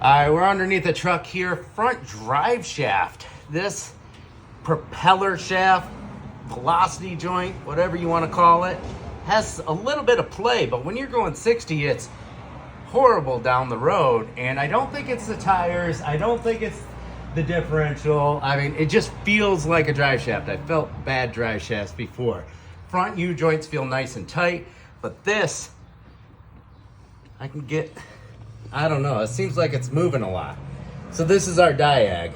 All right, we're underneath the truck here, front drive shaft. This propeller shaft, velocity joint, whatever you want to call it, has a little bit of play, but when you're going 60, it's horrible down the road. And I don't think it's the tires. I don't think it's the differential. I mean, it just feels like a drive shaft. I felt bad drive shafts before. Front U joints feel nice and tight, but this, I can get, I don't know, it seems like it's moving a lot. So this is our diag.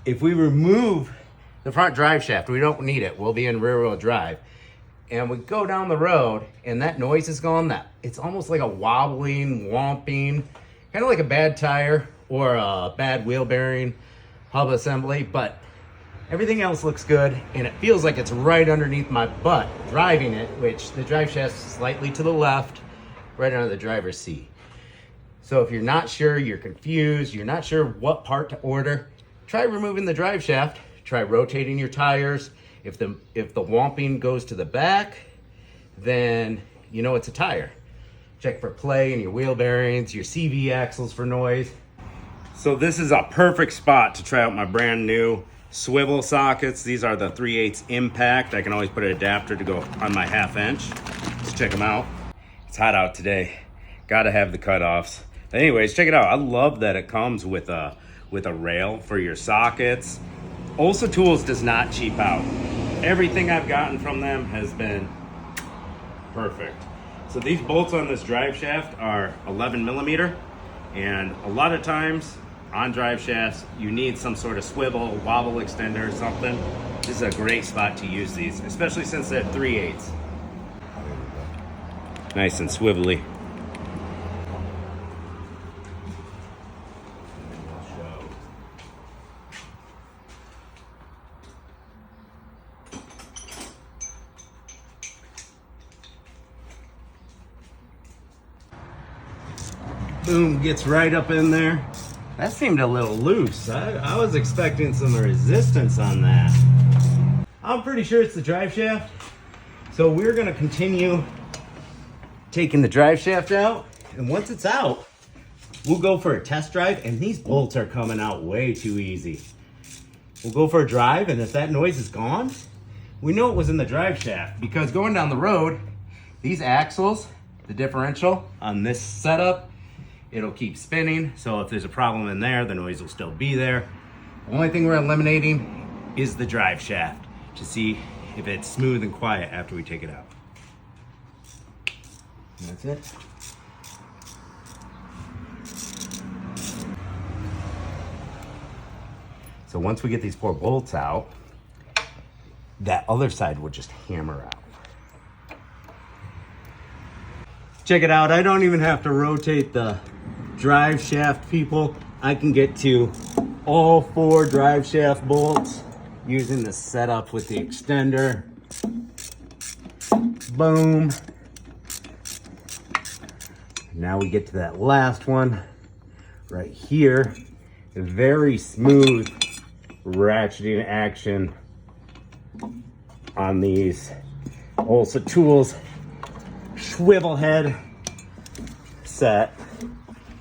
If we remove the front drive shaft, we don't need it. We'll be in rear wheel drive. And we go down the road and that noise is gone. That it's almost like a wobbling, whomping, kind of like a bad tire or a bad wheel bearing, hub assembly, but everything else looks good and it feels like it's right underneath my butt driving it, which the drive shaft's slightly to the left, right under the driver's seat. So if you're not sure, you're confused, you're not sure what part to order, try removing the drive shaft, try rotating your tires. If the whomping goes to the back, then you know it's a tire. Check for play in your wheel bearings, your CV axles for noise. So this is a perfect spot to try out my brand new swivel sockets. These are the 3/8 impact. I can always put an adapter to go on my 1/2 inch. Let's check them out. It's hot out today. Gotta have the cutoffs. Anyways, check it out. I love that it comes with a rail for your sockets. Olsa Tools does not cheap out. Everything I've gotten from them has been perfect. So these bolts on this drive shaft are 11 millimeter, and a lot of times on drive shafts, you need some sort of swivel, wobble extender, or something. This is a great spot to use these, especially since they're 3/8. Nice and swivelly. Boom, gets right up in there. That seemed a little loose. I was expecting some resistance on that. I'm pretty sure it's the drive shaft. So we're gonna continue taking the drive shaft out. And once it's out, we'll go for a test drive. And these bolts are coming out way too easy. We'll go for a drive, and if that noise is gone, we know it was in the drive shaft, because going down the road, these axles, the differential on this setup, it'll keep spinning. So if there's a problem in there, the noise will still be there. The only thing we're eliminating is the drive shaft to see if it's smooth and quiet after we take it out. And that's it. So once we get these 4 bolts out, that other side will just hammer out. Check it out. I don't even have to rotate the drive shaft, people. I can get to all 4 drive shaft bolts using the setup with the extender. Boom. Now we get to that last one right here. A very smooth ratcheting action on these Olsa Tools swivel head set.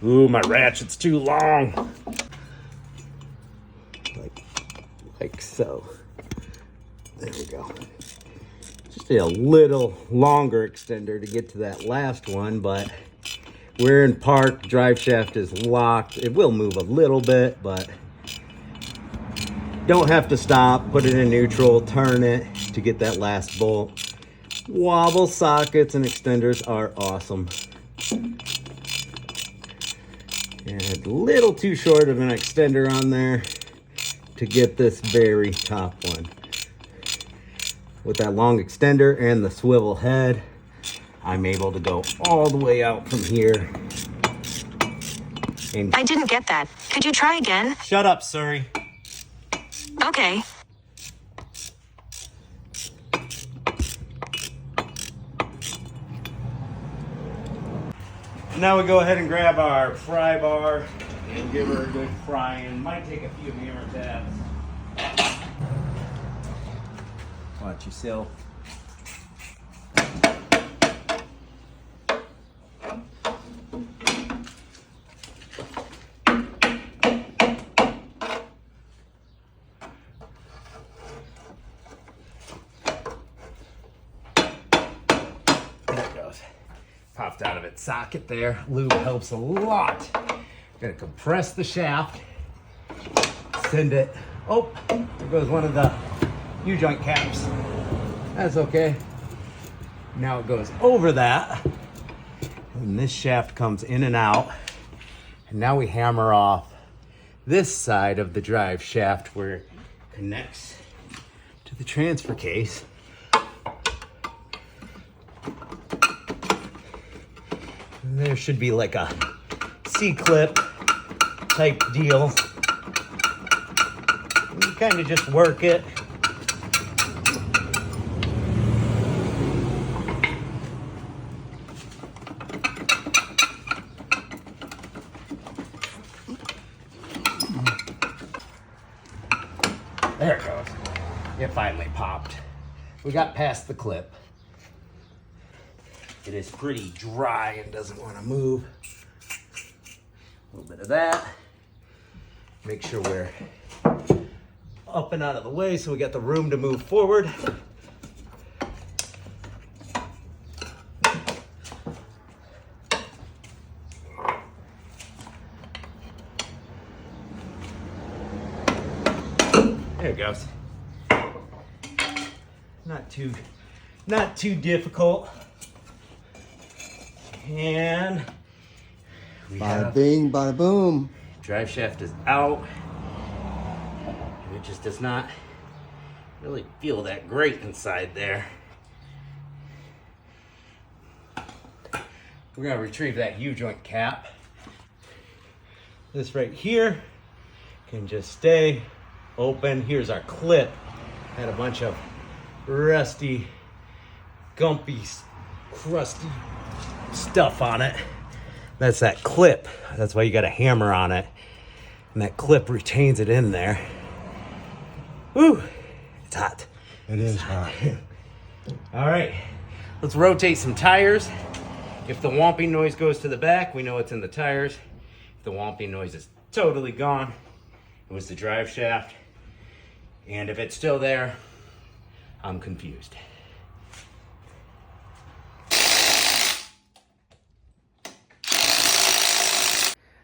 Ooh, my ratchet's too long. Like so. There we go. Just a little longer extender to get to that last one, but we're in park, drive shaft is locked. It will move a little bit, but don't have to stop, put it in neutral, turn it to get that last bolt. Wobble sockets and extenders are awesome. And a little too short of an extender on there to get this very top one. With that long extender and the swivel head, I'm able to go all the way out from here. And I didn't get that. Could you try again? shut up, Surrey. Okay. Now we go ahead and grab our fry bar and give her a good frying. Might take a few hammer tabs. Watch yourself. socket there. Lube helps a lot. Gonna compress the shaft, send it. Oh, there goes one of the U-joint caps. That's okay. Now it goes over that, and this shaft comes in and out. And now we hammer off this side of the drive shaft where it connects to the transfer case. And there should be like a C-clip type deal. You kind of just work it. There it goes. It finally popped. We got past the clip. It is pretty dry and doesn't want to move. A little bit of that. Make sure we're up and out of the way so we got the room to move forward. There it goes. Not too difficult. And Bada bing, bada boom. Drive shaft is out. And it just does not really feel that great inside there. We're gonna retrieve that U-joint cap. This right here can just stay open. Here's our clip. Had a bunch of rusty, gumpy, crusty stuff on it. That's that clip. That's why you got a hammer on it. And that clip retains it in there. Woo! It's hot. It is hot. All right, let's rotate some tires. If the whomping noise goes to the back, we know it's in the tires. If the whomping noise is totally gone, it was the drive shaft. And if it's still there, I'm confused.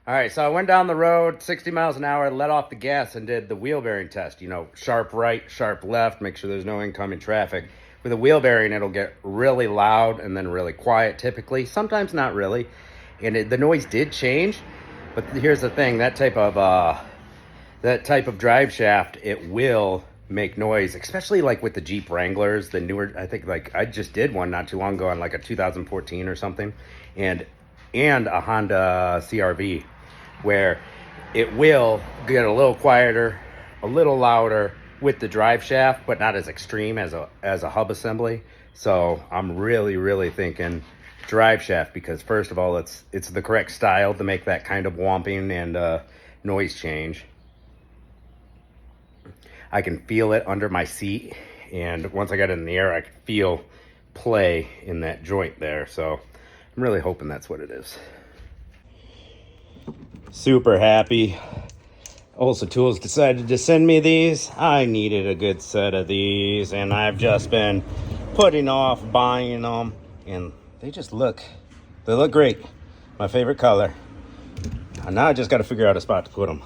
All right, so I went down the road 60 miles an hour, let off the gas and did the wheel bearing test. You know, sharp right, sharp left, make sure there's no incoming traffic. With a wheel bearing, it'll get really loud and then really quiet typically, sometimes not really. And the noise did change, but here's the thing, that type of drive shaft, it will make noise, especially like with the Jeep Wranglers, the newer, I think like I just did one not too long ago on like a 2014 or something, and a Honda CRV, where it will get a little quieter, a little louder with the drive shaft, but not as extreme as a hub assembly. So I'm really thinking drive shaft, because first of all, it's the correct style to make that kind of whomping and noise change. I can feel it under my seat, and once I got it in the air, I could feel play in that joint there. So I'm really hoping that's what it is. Super happy. Olsa Tools decided to send me these. I needed a good set of these, and I've just been putting off buying them, and they look great. My favorite color. And now I just got to figure out a spot to put them.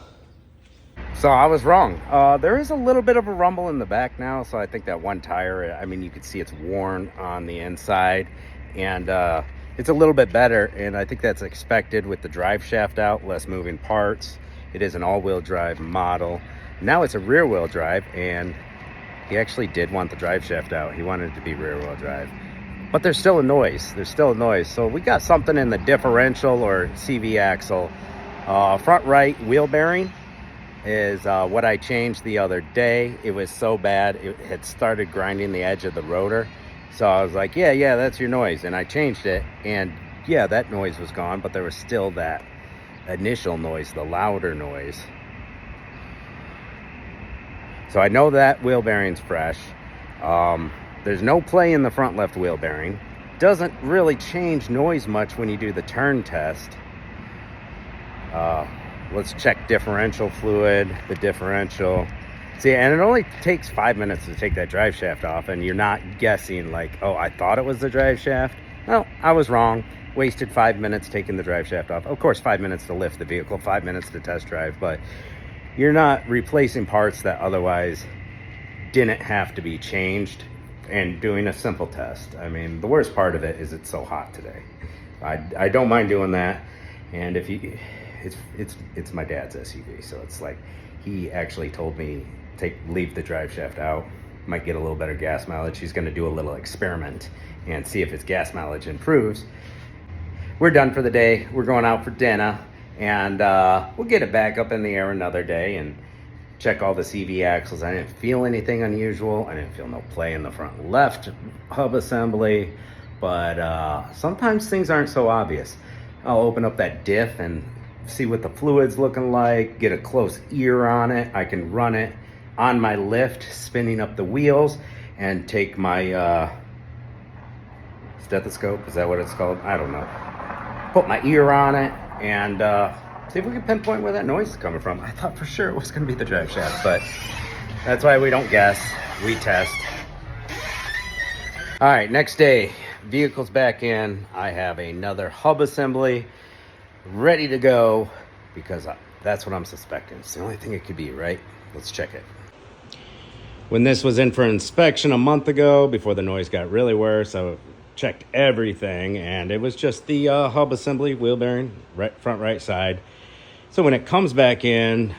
So I was wrong. There is a little bit of a rumble in the back now, so I think that one tire, I mean, you can see it's worn on the inside, and it's a little bit better, and I think that's expected with the drive shaft out, less moving parts. It is an all-wheel drive model. Now it's a rear-wheel drive, and he actually did want the drive shaft out. He wanted it to be rear-wheel drive. But there's still a noise. So we got something in the differential or CV axle. Front right wheel bearing is what I changed the other day. It was so bad, it had started grinding the edge of the rotor. So I was like, yeah, that's your noise. And I changed it, and yeah, that noise was gone, but there was still that initial noise, the louder noise. So I know that wheel bearing's fresh. There's no play in the front left wheel bearing. Doesn't really change noise much when you do the turn test. Let's check differential fluid, the differential. See, and it only takes 5 minutes to take that drive shaft off, and you're not guessing like, oh, I thought it was the drive shaft. No, I was wrong. wasted 5 minutes taking the drive shaft off. Of course, 5 minutes to lift the vehicle, 5 minutes to test drive, but you're not replacing parts that otherwise didn't have to be changed and doing a simple test. I mean, the worst part of it is it's so hot today. I don't mind doing that. And if you, it's my dad's SUV, so it's like he actually told me leave the drive shaft out. Might get a little better gas mileage. He's going to do a little experiment and see if his gas mileage improves. We're done for the day. We're going out for dinner, and we'll get it back up in the air another day and check all the CV axles. I didn't feel anything unusual. I didn't feel no play in the front left hub assembly, but sometimes things aren't so obvious. I'll open up that diff and see what the fluid's looking like, get a close ear on it. I can run it on my lift, spinning up the wheels, and take my stethoscope, is that what it's called? I don't know. Put my ear on it and see if we can pinpoint where that noise is coming from. I thought for sure it was going to be the drive shaft, but that's why we don't guess, we test. All right, next day, vehicle's back in. I have another hub assembly ready to go because that's what I'm suspecting. It's the only thing it could be, right? Let's check it. When this was in for inspection a month ago, before the noise got really worse, I checked everything, and it was just the hub assembly, wheel bearing, front right side. So when it comes back in,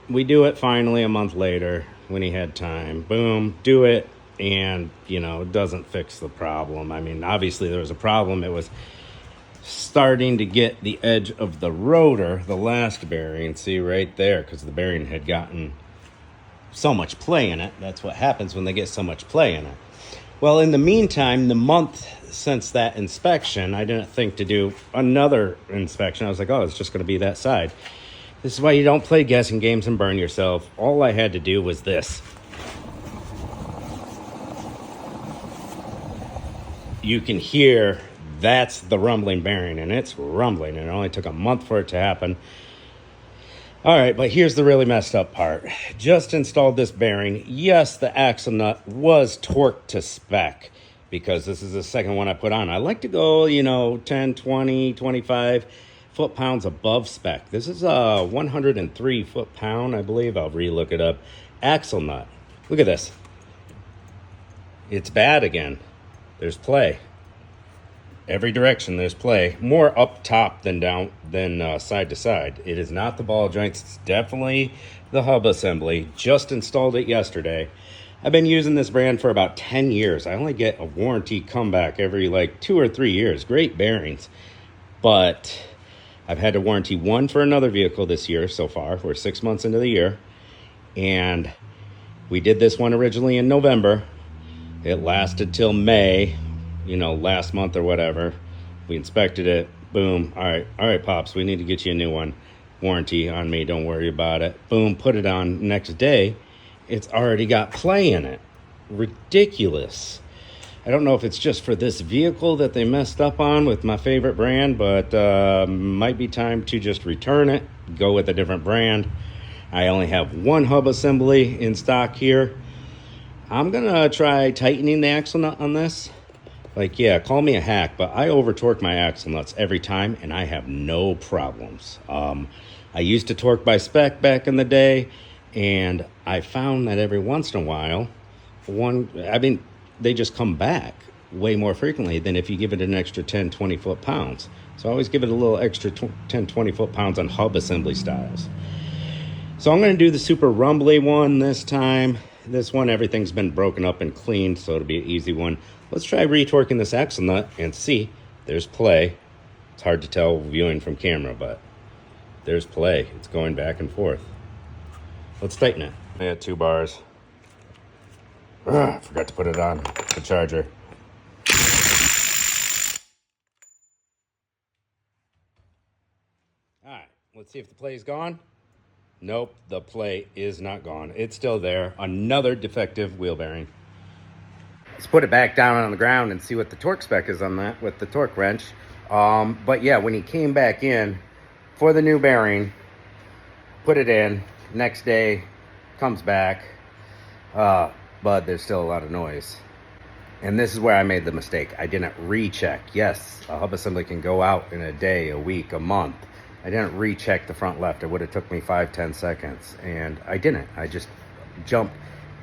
we do it finally a month later when he had time. Boom, do it, and, it doesn't fix the problem. I mean, obviously there was a problem. It was starting to get the edge of the rotor, the last bearing, see right there, because the bearing had gotten so much play in it. That's what happens when they get so much play in it. Well, in the meantime, the month since that inspection, I didn't think to do another inspection. I was like, oh, it's just going to be that side. This is why you don't play guessing games and burn yourself. All I had to do was this. You can hear that's the rumbling bearing, and it's rumbling, and it only took a month for it to happen. All right, but here's the really messed up part. Just installed this bearing. Yes, the axle nut was torqued to spec because this is the second one I put on. I like to go, 10, 20, 25 foot-pounds above spec. This is a 103 foot-pound, I believe. I'll re-look it up. Axle nut. Look at this. It's bad again. There's play. Every direction there's play. More up top than down, than side to side. It is not the ball joints. It's definitely the hub assembly. Just installed it yesterday. I've been using this brand for about 10 years. I only get a warranty comeback every 2 or 3 years. Great bearings. But I've had to warranty one for another vehicle this year so far. We're 6 months into the year. And we did this one originally in November. It lasted till May. Last month or whatever. We inspected it. Boom. All right, Pops, we need to get you a new one. Warranty on me. Don't worry about it. Boom. Put it on. Next day, it's already got play in it. Ridiculous. I don't know if it's just for this vehicle that they messed up on with my favorite brand, but might be time to just return it. Go with a different brand. I only have one hub assembly in stock here. I'm going to try tightening the axle nut on this. Call me a hack, but I over-torque my axle nuts every time, and I have no problems. I used to torque by spec back in the day, and I found that every once in a while, they just come back way more frequently than if you give it an extra 10, 20 foot-pounds. So I always give it a little extra 10, 20 foot-pounds on hub assembly styles. So I'm going to do the super rumbly one this time. This one, everything's been broken up and cleaned, so it'll be an easy one. Let's try retorquing this axle nut and see. There's play. It's hard to tell viewing from camera, but there's play. It's going back and forth. Let's tighten it. I got 2 bars. Forgot to put it on the charger. All right, let's see if the play is gone. Nope, the play is not gone. It's still there. Another defective wheel bearing. Let's put it back down on the ground and see what the torque spec is on that with the torque wrench. But yeah, when he came back in for the new bearing, put it in, next day comes back, but there's still a lot of noise. And this is where I made the mistake. I didn't recheck. Yes, a hub assembly can go out in a day, a week, a month. I didn't recheck the front left. It would have took me 5-10 seconds. And I didn't. I just jumped.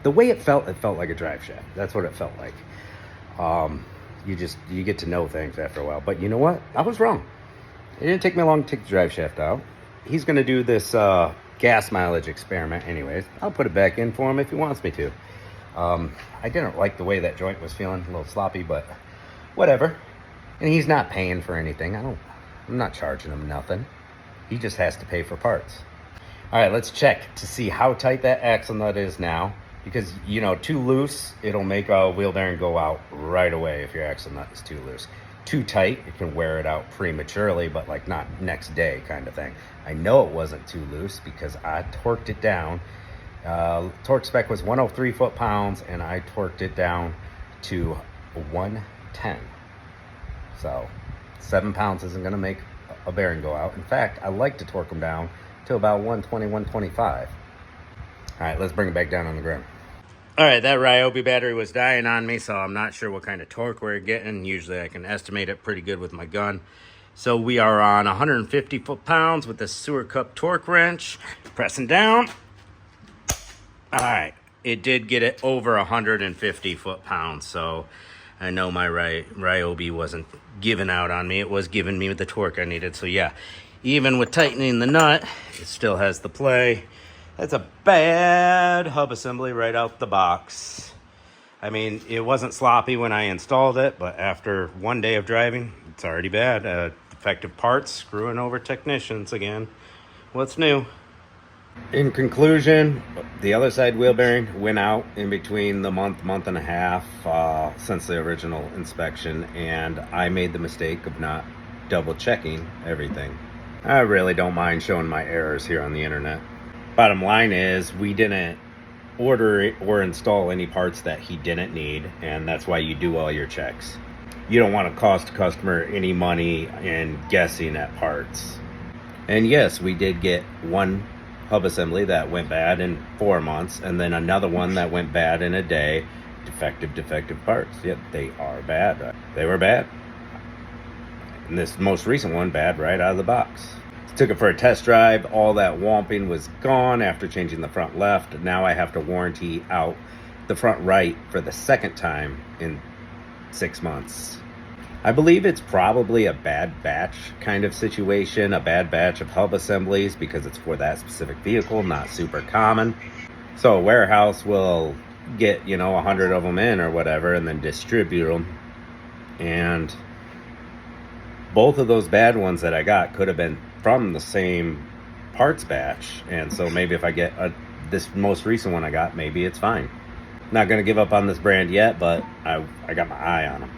The way it felt like a drive shaft. That's what it felt like. You get to know things after a while. But you know what? I was wrong. It didn't take me long to take the drive shaft out. He's going to do this gas mileage experiment anyways. I'll put it back in for him if he wants me to. I didn't like the way that joint was feeling, a little sloppy, but whatever. And he's not paying for anything. I'm not charging him nothing. He just has to pay for parts. All right, let's check to see how tight that axle nut is now. Because, you know, too loose, it'll make a wheel bearing go out right away if your axle nut is too loose. Too tight, it can wear it out prematurely, but like not next day kind of thing. I know it wasn't too loose because I torqued it down. Torque spec was 103 foot-pounds, and I torqued it down to 110. So 7 pounds isn't going to make a bearing go out. In fact, I like to torque them down to about 120, 125. All right, let's bring it back down on the ground. All right, that Ryobi battery was dying on me, so I'm not sure what kind of torque we're getting. Usually I can estimate it pretty good with my gun. So we are on 150 foot-pounds with the sewer cup torque wrench. Pressing down. All right, it did get it over 150 foot-pounds, so I know my Ryobi wasn't giving out on me. It was giving me the torque I needed. So yeah, even with tightening the nut, it still has the play. That's a bad hub assembly right out the box. I mean, it wasn't sloppy when I installed it, but after one day of driving, it's already bad. Defective parts, screwing over technicians again. What's new? In conclusion, the other side wheel bearing went out in between the month and a half since the original inspection, and I made the mistake of not double checking everything. I really don't mind showing my errors here on the internet. Bottom line is, we didn't order or install any parts that he didn't need, and that's why you do all your checks. You don't want to cost a customer any money in guessing at parts. And yes, we did get one hub assembly that went bad in 4 months, and then another one that went bad in a day. Defective parts. Yep, they are bad. They were bad. And this most recent one, bad right out of the box. Took it for a test drive. All that womping was gone after changing the front left. Now I have to warranty out the front right for the second time in 6 months. I believe it's probably a bad batch kind of situation, a bad batch of hub assemblies, because it's for that specific vehicle, not super common. So a warehouse will get, 100 of them in or whatever, and then distribute them. And both of those bad ones that I got could have been from the same parts batch, and so maybe if I get this most recent one I got, maybe it's fine. Not going to give up on this brand yet, but I got my eye on them.